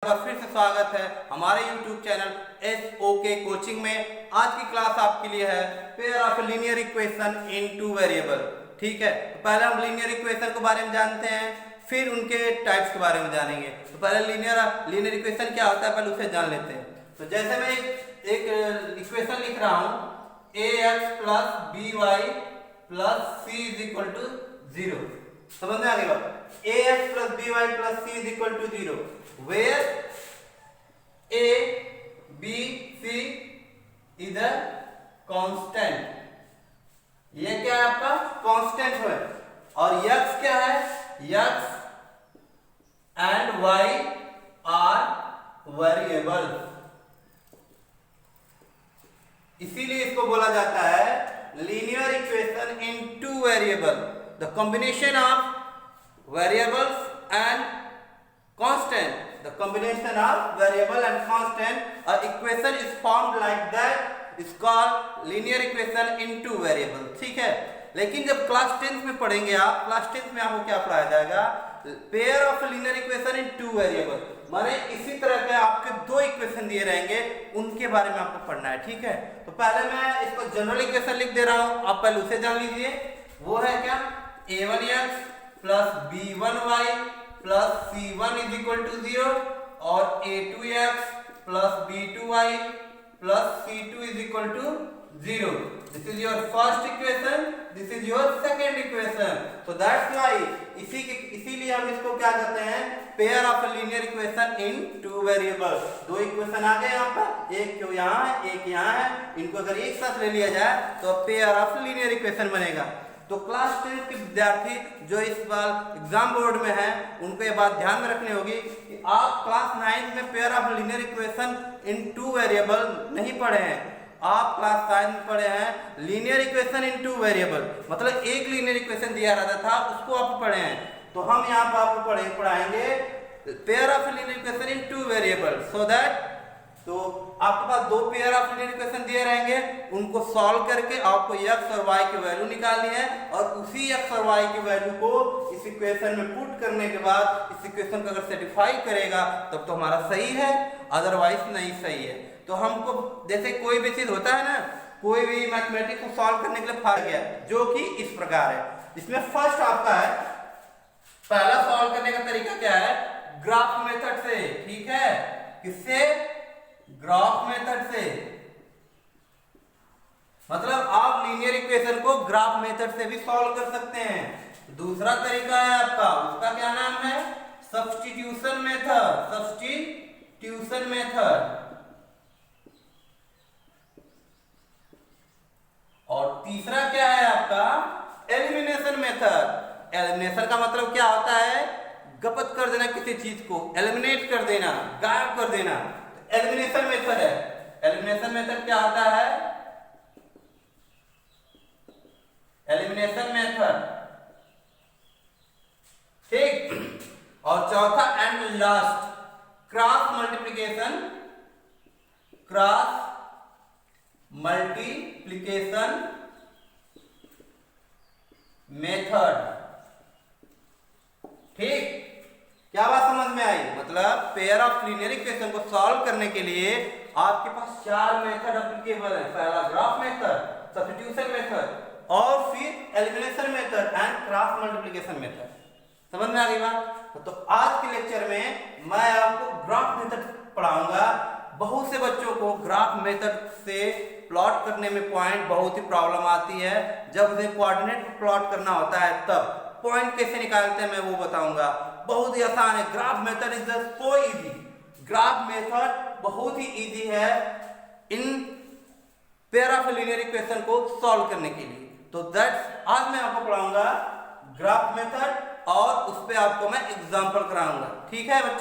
बार फिर से स्वागत है हमारे YouTube चैनल SOK कोचिंग में। आज की क्लास आपके लिए है pair of linear equation in two variable. ठीक है, तो पहले हम लीनियर इक्वेशन के बारे में जानते हैं, फिर उनके टाइप्स के बारे में जानेंगे। तो पहले लीनियर इक्वेशन क्या होता है पहले उसे जान लेते हैं। तो जैसे मैं एक इक्वेशन लिख रहा हूँ ax plus by plus c is equal to 0। समझ में आ गई बात? ax plus by plus c is equal to 0 where a b c is a constant। ये क्या है आपका कांस्टेंट है। और x क्या है? x and y are variable, इसीलिए इसको बोला जाता है linear equation in two variable. The combination of variables and constant, the combination of variable and constant a equation is formed like that is called linear equation in two variable। ठीक है, लेकिन जब class 10th में पढ़ेंगे आप, class 10th में आपको क्या पढ़ाया जाएगा? Pair of linear equation in two variable, माने इसी तरह के आपके दो इक्वेशन दिए रहेंगे, उनके बारे में आपको पढ़ना है। ठीक है, तो पहले मैं इसको जनरल इक्वेशन लिख दे रहा हूं, आप पहले उसे जान लीजिए। वो है क्या? a1x plus b1y plus c1 is equal to 0 और a2x plus b2y plus c2 is equal to 0। This is your first equation, this is your second equation. So that's why इसीलिए हम इसको क्या कहते हैं? Pair of linear equation in two variable. दो इक्वेशन आ गए यहाँ पर, एक तो यहाँ है एक यहाँ है, इनको अगर एक साथ ले लिया जाए तो पेयर ऑफ लीनियर इक्वेशन बनेगा। तो क्लास 10 के विद्यार्थी जो इस बार एग्जाम बोर्ड में हैं, उनको ये बात ध्यान में रखनी होगी कि आप क्लास 9 में pair of linear equation in two variable नहीं पढ़े हैं, आप क्लास 9 में पढ़े हैं linear equation in two variable. मतलब एक लीनियर इक्वेशन दिया रहता था उसको आप पढ़े हैं, तो हम यहाँ पर आपको पढ़ाएंगे pair of linear equation in two variable. So that तो आपके पास दो पेयर ऑफ लीनियर इक्वेशन दिए रहेंगे, उनको सॉल्व करके आपको x और y की वैल्यू निकालनी है, और उसी x और y की वैल्यू को इस इक्वेशन में पुट करने के बाद इस इक्वेशन को अगर सेटिस्फाई करेगा तब तो हमारा सही है, अदरवाइज नहीं सही है। तो हमको जैसे कोई भी चीज होता है ना, कोई भी मैथमेटिक्स को सॉल्व करने के लिए फार्मूला है जो कि इस प्रकार है। इसमें फर्स्ट आपका है, पहला सॉल्व करने का तरीका क्या है? ग्राफ मेथड से। ठीक है, किससे? ग्राफ मेथड से। मतलब आप लीनियर इक्वेशन को ग्राफ मेथड से भी सॉल्व कर सकते हैं। दूसरा तरीका है आपका, उसका क्या नाम है? Substitution method. Substitution method. और तीसरा क्या है आपका? Elimination method. एलिमिनेशन का मतलब क्या होता है? गपत कर देना, किसी चीज को एलिमिनेट कर देना, गायब कर देना, एलिमिनेशन मेथड है। एलिमिनेशन मेथड क्या होता है? Elimination method. ठीक, और चौथा and last cross multiplication. Cross multiplication method. ठीक, क्या बात समझ में आई? मतलब पेयर ऑफ लीनियर इक्वेशन को सॉल्व करने के लिए आपके पास चार मेथड एप्लीकेबल है। पहला ग्राफ मेथड, सब्स्टिट्यूशन मेथड, और फिर elimination method and cross multiplication method. समझ में आ गई बात? तो आज के लेक्चर में मैं आपको ग्राफ मेथड पढ़ाऊंगा। बहुत से बच्चों को ग्राफ मेथड से प्लॉट करने में पॉइंट बहुत ही प्रॉब्लम आती है। जब उन्हें कोऑर्डिनेट प्लॉट करना होता है तब पॉइंट कैसे निकालते हैं मैं वो बताऊंगा। बहुत ही आसान है, graph method is so easy. Graph method बहुत ही इजी है in pair of linear equation को सॉल्व करने के लिए। तो दैट्स आज मैं आपको पढ़ाऊंगा ग्राफ मेथड, और उस पे आपको मैं एग्जांपल कराऊंगा। ठीक है बच्चों?